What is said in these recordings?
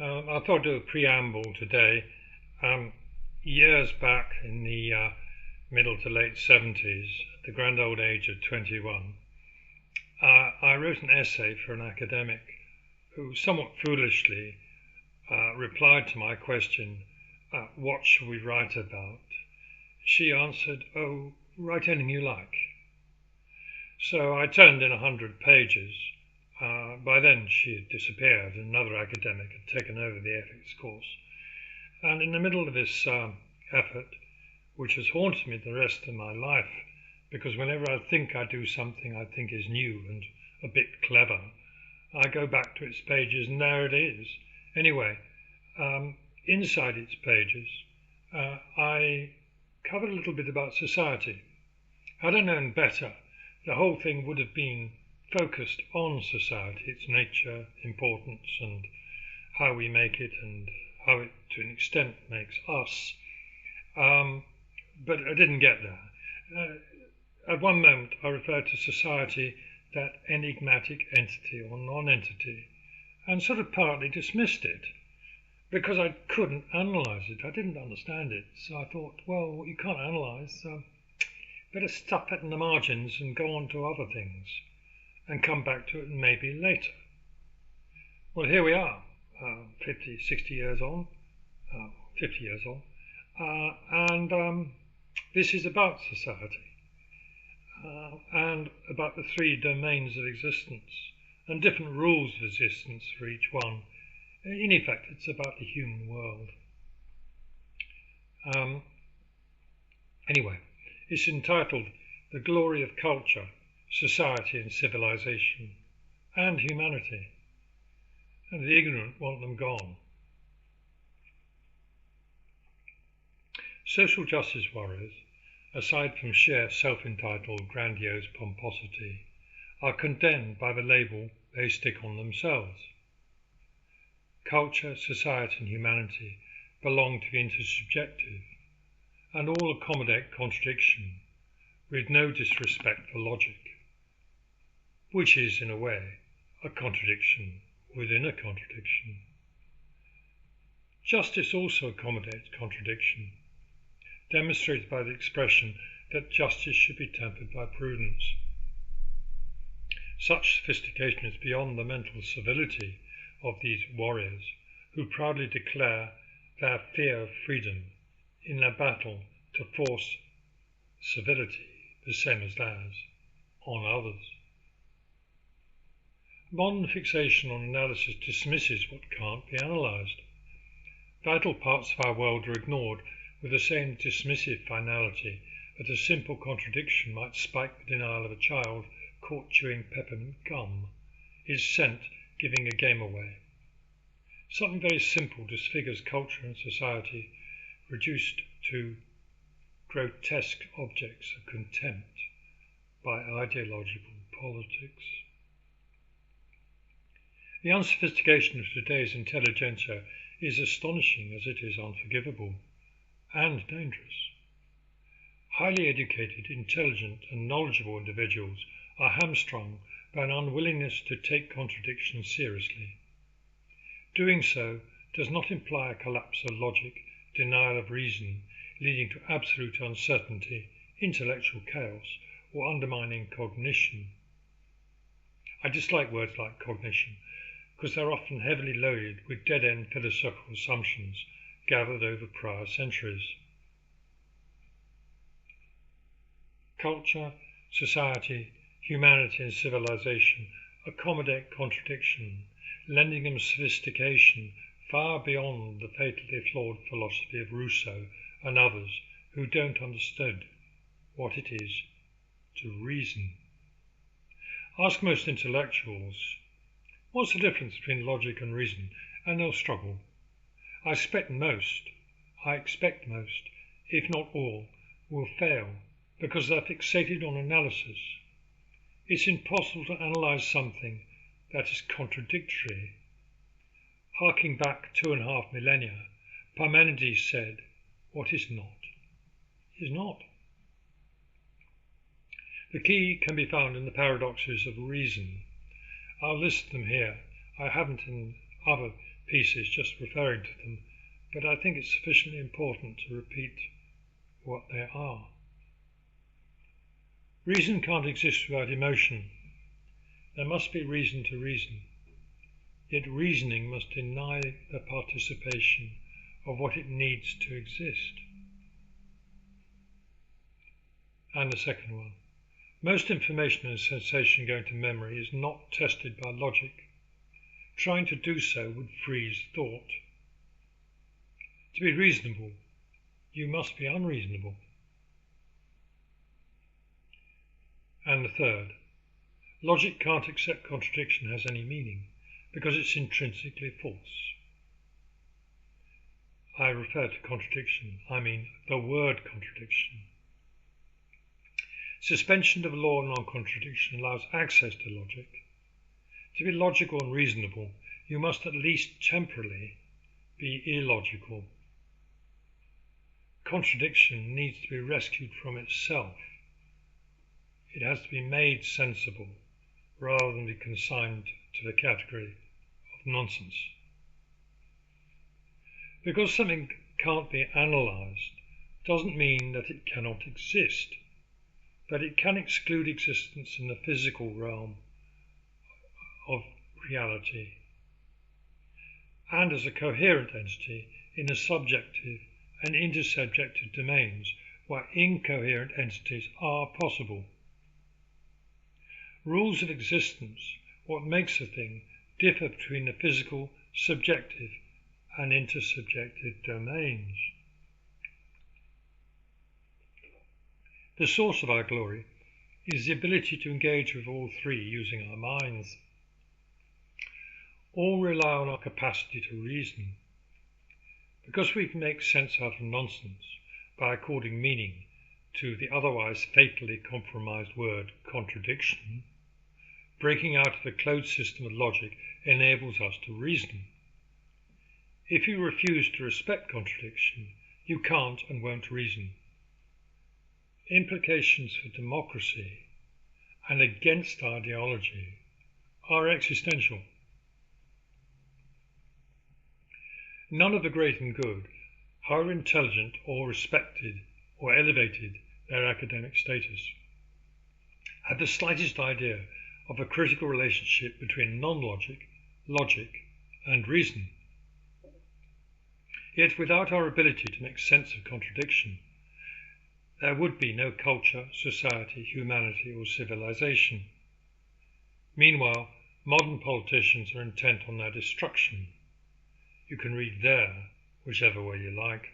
I thought I'd do a preamble today. Um, Years back in the middle to late 70s, at the grand old age of 21, I wrote an essay for an academic who somewhat foolishly replied to my question, what should we write about? She answered, oh, write anything you like. So I turned in 100 pages. By then she had disappeared and another academic had taken over the ethics course. And in the middle of this effort, which has haunted me the rest of my life, because whenever I think I do something I think is new and a bit clever, I go back to its pages and there it is. Anyway, inside its pages, I covered a little bit about society. Had I known better, the whole thing would have been focused on society, its nature, importance, and how we make it and how it, to an extent, makes us. But I didn't get there. At one moment, I referred to society, that enigmatic entity or non-entity, and sort of partly dismissed it because I couldn't analyse it. I didn't understand it. So I thought, well, what you can't analyse, better stuff it in the margins and go on to other things and come back to it maybe later. Well, here we are, 50, 60 years on, 50 years on, and this is about society and about the three domains of existence and different rules of existence for each one. In effect, it's about the human world. Anyway, it's entitled The Glory of Culture, Society and Civilization, and Humanity, and the ignorant want them gone. Social justice warriors, aside from sheer self-entitled grandiose pomposity, are condemned by the label they stick on themselves. Culture, society and humanity belong to the intersubjective and all accommodate contradiction with no disrespect for logic, which is, in a way, a contradiction within a contradiction. Justice also accommodates contradiction, demonstrated by the expression that justice should be tempered by prudence. Such sophistication is beyond the mental civility of these warriors who proudly declare their fear of freedom in their battle to force civility, the same as theirs, on others. Modern fixation on analysis dismisses what can't be analysed. Vital parts of our world are ignored with the same dismissive finality that a simple contradiction might spike the denial of a child caught chewing peppermint gum is sent giving a game away. Something very simple disfigures culture and society, reduced to grotesque objects of contempt by ideological politics. The unsophistication of today's intelligentsia is astonishing as it is unforgivable and dangerous. Highly educated, intelligent and knowledgeable individuals are hamstrung by an unwillingness to take contradictions seriously. Doing so does not imply a collapse of logic, denial of reason, leading to absolute uncertainty, intellectual chaos, or undermining cognition. I dislike words like cognition because they're often heavily loaded with dead-end philosophical assumptions gathered over prior centuries. Culture, society, humanity and civilization accommodate contradiction, lending them sophistication far beyond the fatally flawed philosophy of Rousseau and others who don't understand what it is to reason. Ask most intellectuals, what's the difference between logic and reason? And they'll struggle. I expect most, if not all, will fail because they're fixated on analysis. It's impossible to analyse something that is contradictory. Harking back 2.5 millennia, Parmenides said, what is not, is not. The key can be found in the paradoxes of reason. I'll list them here. I haven't in other pieces just referring to them, but I think it's sufficiently important to repeat what they are. Reason can't exist without emotion. There must be reason to reason. Yet reasoning must deny the participation of what it needs to exist. And the second one. Most information and sensation going to memory is not tested by logic. Trying to do so would freeze thought. To be reasonable, you must be unreasonable. And the third. Logic can't accept contradiction has any meaning because it's intrinsically false. I refer to contradiction, I mean the word contradiction. Suspension of law and non-contradiction allows access to logic. To be logical and reasonable, you must at least temporarily be illogical. Contradiction needs to be rescued from itself. It has to be made sensible rather than be consigned to the category of nonsense. Because something can't be analysed doesn't mean that it cannot exist, but it can exclude existence in the physical realm of reality and as a coherent entity in the subjective and intersubjective domains where incoherent entities are possible. Rules of existence, what makes a thing, differ between the physical, subjective and intersubjective domains. The source of our glory is the ability to engage with all three using our minds. All rely on our capacity to reason. Because we can make sense out of nonsense by according meaning to the otherwise fatally compromised word contradiction, breaking out of the closed system of logic enables us to reason. If you refuse to respect contradiction, you can't and won't reason. Implications for democracy and against ideology are existential. None of the great and good, however intelligent or respected or elevated their academic status, had the slightest idea of a critical relationship between non-logic, logic, and reason. Yet without our ability to make sense of contradiction, there would be no culture, society, humanity, or civilization. Meanwhile, modern politicians are intent on their destruction. You can read there, whichever way you like.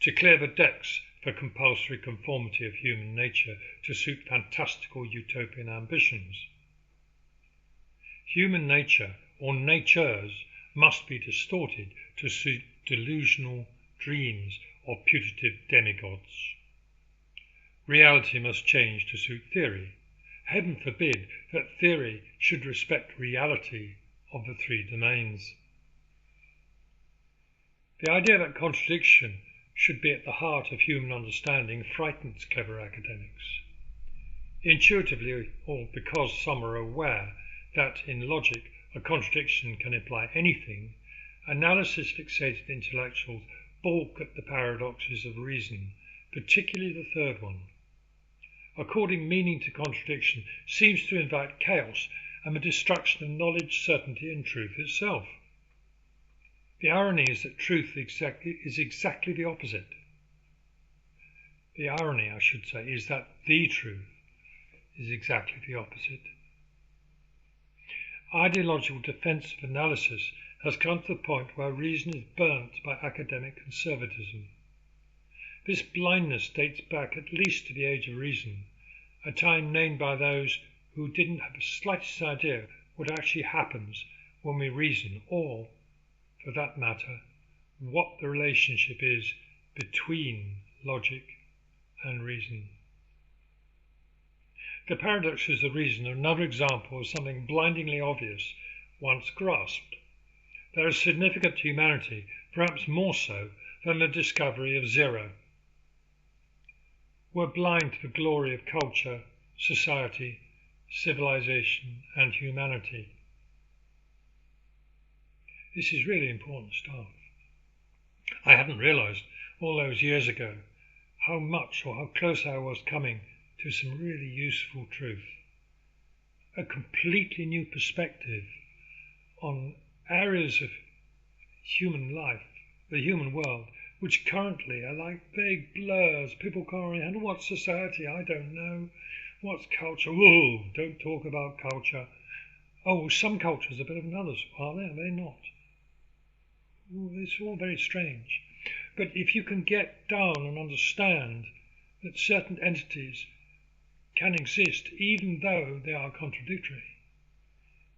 To clear the decks for compulsory conformity of human nature to suit fantastical utopian ambitions. Human nature, or natures, must be distorted to suit delusional dreams of putative demigods. Reality must change to suit theory. Heaven forbid that theory should respect reality of the three domains. The idea that contradiction should be at the heart of human understanding frightens clever academics. Intuitively, or because some are aware that in logic a contradiction can imply anything, analysis-fixated intellectuals balk at the paradoxes of reason, particularly the third one. According meaning to contradiction seems to invite chaos and the destruction of knowledge, certainty, and truth itself. The irony is that truth is exactly the opposite. The irony, I should say, is that the truth is exactly the opposite. Ideological defensive analysis has come to the point where reason is burnt by academic conservatism. This blindness dates back at least to the age of reason, a time named by those who didn't have the slightest idea what actually happens when we reason, or, for that matter, what the relationship is between logic and reason. The paradoxes of reason are another example of something blindingly obvious once grasped. There is significant to humanity, perhaps more so than the discovery of zero. We're blind to the glory of culture, society, civilization, and humanity. This is really important stuff. I hadn't realised all those years ago how much or how close I was coming to some really useful truth. A completely new perspective on areas of human life, the human world, which currently are like vague blurs. People can't really handle what's society, I don't know. What's culture? Oh, don't talk about culture. Oh, some cultures are better than others. Are they? Are they not? It's all very strange. But if you can get down and understand that certain entities can exist even though they are contradictory,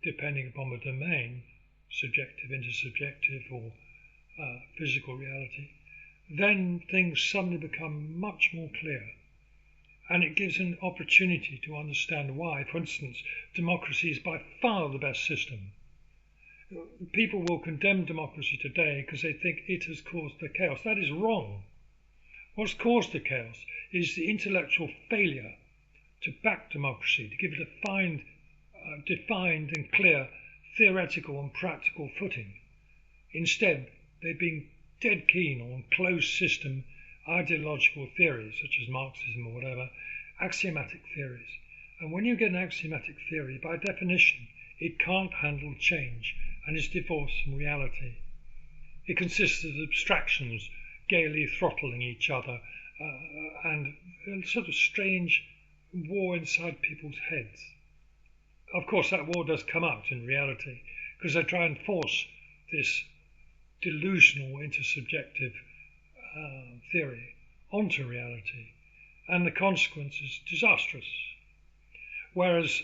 depending upon the domain, subjective, intersubjective, or physical reality, then things suddenly become much more clear. And it gives an opportunity to understand why, for instance, democracy is by far the best system. People will condemn democracy today because they think it has caused the chaos. That is wrong. What's caused the chaos is the intellectual failure to back democracy, to give it a defined and clear theoretical and practical footing. Instead, they've been dead keen on closed system ideological theories, such as Marxism or whatever, axiomatic theories. And when you get an axiomatic theory, by definition, it can't handle change and is divorced from reality. It consists of abstractions gaily throttling each other and a sort of strange war inside people's heads. Of course, that war does come out in reality because they try and force this delusional intersubjective theory onto reality, and the consequence is disastrous. Whereas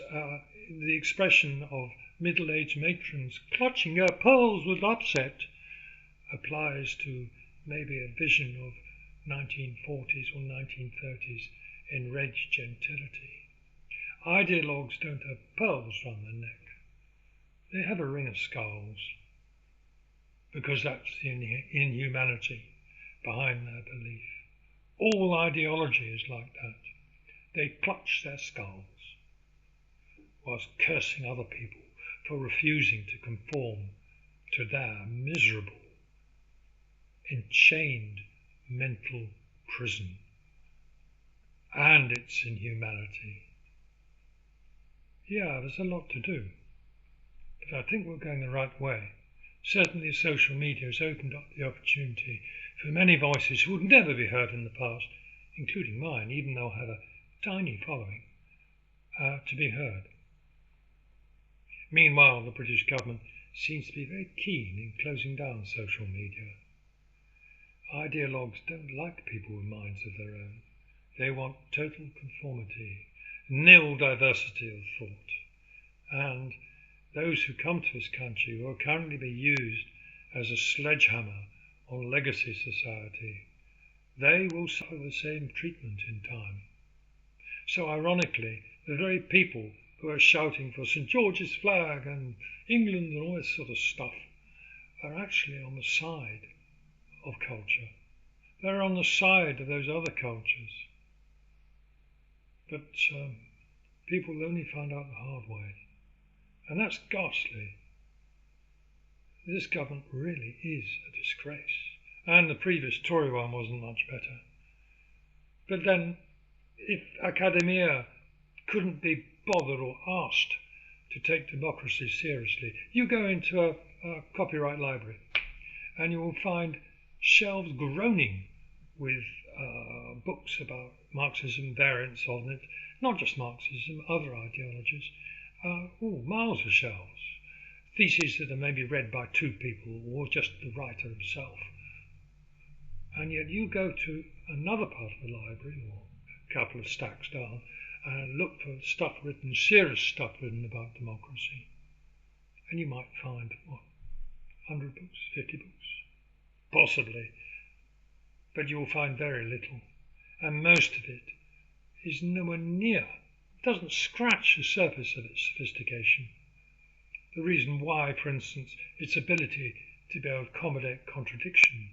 the expression of middle-aged matrons clutching their pearls with upset applies to maybe a vision of 1940s or 1930s enraged gentility. Ideologues don't have pearls round their neck. They have a ring of skulls, because that's the inhumanity behind their belief. All ideology is like that. They clutch their skulls whilst cursing other people for refusing to conform to their miserable, enchained mental prison and its inhumanity. Yeah, there's a lot to do, but I think we're going the right way. Certainly social media has opened up the opportunity for many voices who would never be heard in the past, including mine, even though I have a tiny following, to be heard. Meanwhile, the British government seems to be very keen in closing down social media. Ideologues don't like people with minds of their own. They want total conformity, nil diversity of thought. And those who come to this country will currently be used as a sledgehammer on legacy society. They will suffer the same treatment in time. So ironically, the very people who are shouting for St. George's flag and England and all this sort of stuff are actually on the side of culture. They're on the side of those other cultures. But people only find out the hard way. And that's ghastly. This government really is a disgrace. And the previous Tory one wasn't much better. But then, if academia couldn't be bothered or asked to take democracy seriously, you go into a copyright library and you will find shelves groaning with books about Marxism, variants of it, not just Marxism, other ideologies, miles of shelves. Theses that are maybe read by two people or just the writer himself. And yet you go to another part of the library, or a couple of stacks down, and look for stuff written, serious stuff written about democracy. And you might find, 100 books, 50 books? Possibly. But you will find very little. And most of it is nowhere near, doesn't scratch the surface of its sophistication. The reason why, for instance, its ability to be able to accommodate contradiction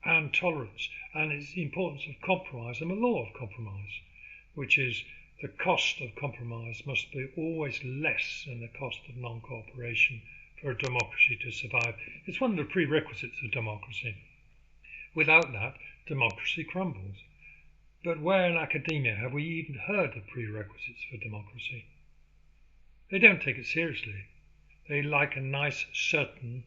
and tolerance, and its importance of compromise and the law of compromise, which is the cost of compromise must be always less than the cost of non-cooperation for a democracy to survive. It's one of the prerequisites of democracy. Without that, democracy crumbles. But where in academia have we even heard of prerequisites for democracy? They don't take it seriously. They like a nice, certain,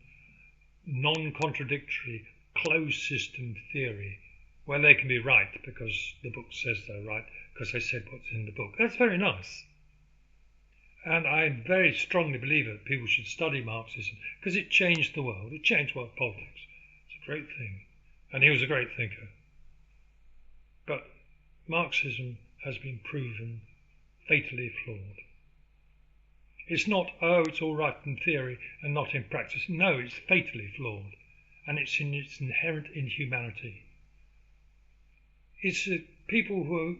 non-contradictory, closed system theory where they can be right because the book says they're right, because they said what's in the book. That's very nice. And I very strongly believe that people should study Marxism because it changed the world. It changed world politics. It's a great thing. And he was a great thinker. But Marxism has been proven fatally flawed. It's not, oh, it's all right in theory and not in practice. No, it's fatally flawed. And it's in its inherent inhumanity. It's the people who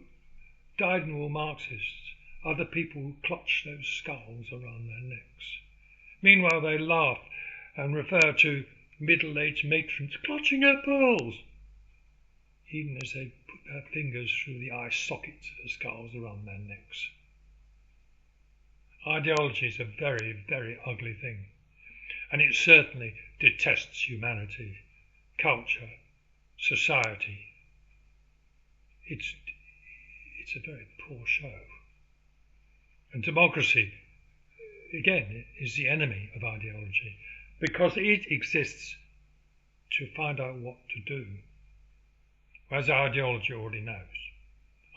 died and were Marxists are the people who clutch those skulls around their necks. Meanwhile, they laugh and refer to middle-aged matrons clutching their pearls, even as they put their fingers through the eye sockets of the skulls around their necks. Ideology is a very, very ugly thing, and it certainly detests humanity, culture, society. It's a very poor show. And democracy, again, is the enemy of ideology because it exists to find out what to do, whereas ideology already knows.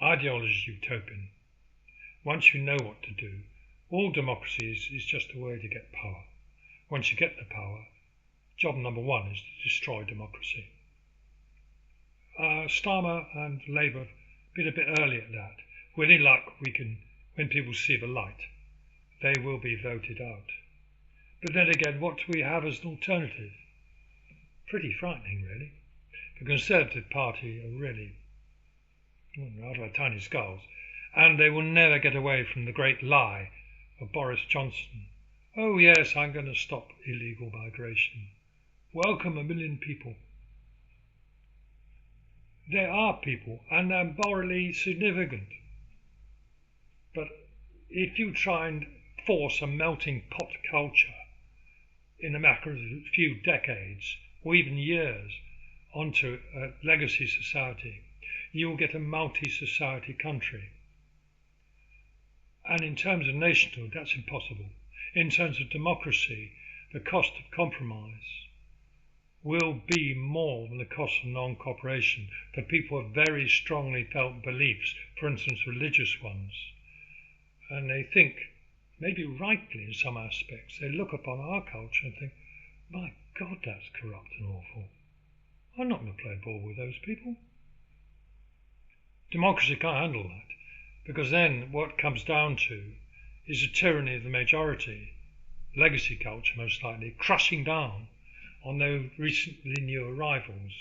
Ideology is utopian. Once you know what to do, all democracy is just a way to get power. Once you get the power, job number one is to destroy democracy. Starmer and Labour have been a bit early at that. With any luck, when people see the light, they will be voted out. But then again, what do we have as an alternative? Pretty frightening, really. The Conservative Party are really out of their tiny skulls, and they will never get away from the great lie of Boris Johnson. Oh yes, I'm going to stop illegal migration. Welcome 1 million people. There are people, and they're morally significant. But if you try and force a melting pot culture in a matter of a few decades or even years onto a legacy society, you will get a multi-society country. And in terms of nationhood, that's impossible. In terms of democracy, the cost of compromise will be more than the cost of non-cooperation for people with very strongly felt beliefs, for instance, religious ones. And they think, maybe rightly in some aspects, they look upon our culture and think, my God, that's corrupt and awful. I'm not going to play ball with those people. Democracy can't handle that, because then what comes down to is the tyranny of the majority, legacy culture most likely, crushing down on those recently new arrivals.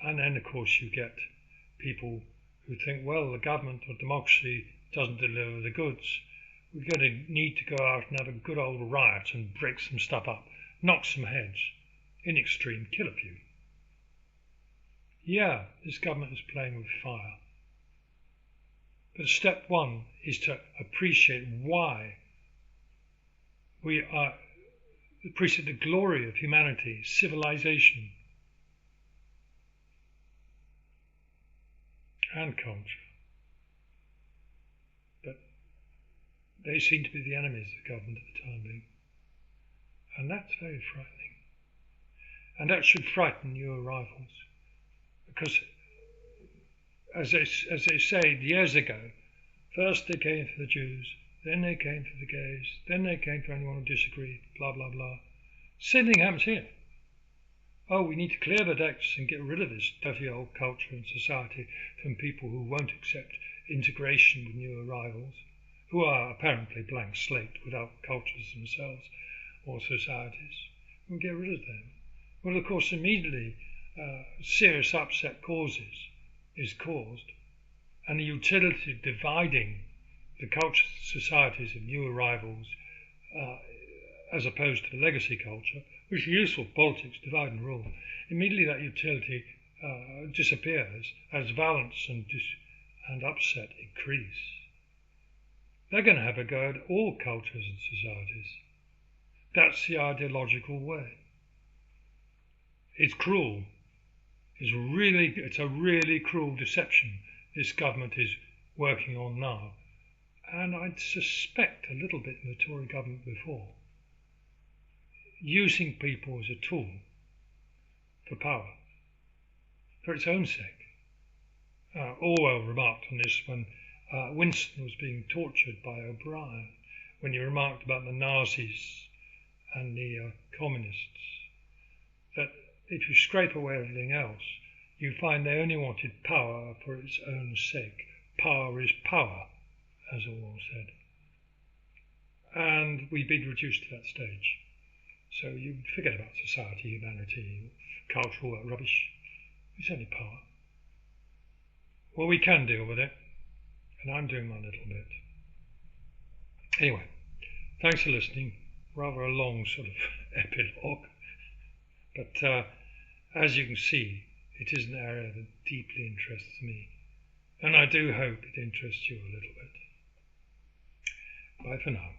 And then, of course, you get people who think, well, the government or democracy doesn't deliver the goods. We're going to need to go out and have a good old riot and break some stuff up, knock some heads, in extreme, kill a few. Yeah, this government is playing with fire. But step one is to appreciate why we appreciate the glory of humanity, civilization, and culture. But they seem to be the enemies of the government at the time being. And that's very frightening. And that should frighten new arrivals. Because, as they said years ago, first they came for the Jews, then they came for the gays, then they came for anyone who disagreed, blah, blah, blah. Same thing happens here. Oh, we need to clear the decks and get rid of this dirty old culture and society from people who won't accept integration with new arrivals, who are apparently blank slate without cultures themselves or societies. We'll get rid of them. Well, of course, immediately serious upset is caused, and the utility of dividing the cultures and societies of new arrivals as opposed to the legacy culture, which is useful politics, divide and rule, immediately that utility disappears as violence and upset increase. They're going to have a go at all cultures and societies. That's the ideological way. It's cruel. It's a really cruel deception this government is working on now. And I'd suspect a little bit in the Tory government before, using people as a tool for power, for its own sake. Orwell remarked on this when Winston was being tortured by O'Brien, when he remarked about the Nazis and the communists, that if you scrape away everything else, you find they only wanted power for its own sake. Power is power, as Orwell said. And we've been reduced to that stage. So you forget about society, humanity, cultural rubbish. It's only power. Well, we can deal with it, and I'm doing my little bit. Anyway, thanks for listening. Rather a long sort of epilogue. But as you can see, it is an area that deeply interests me. And I do hope it interests you a little bit. Bye for now.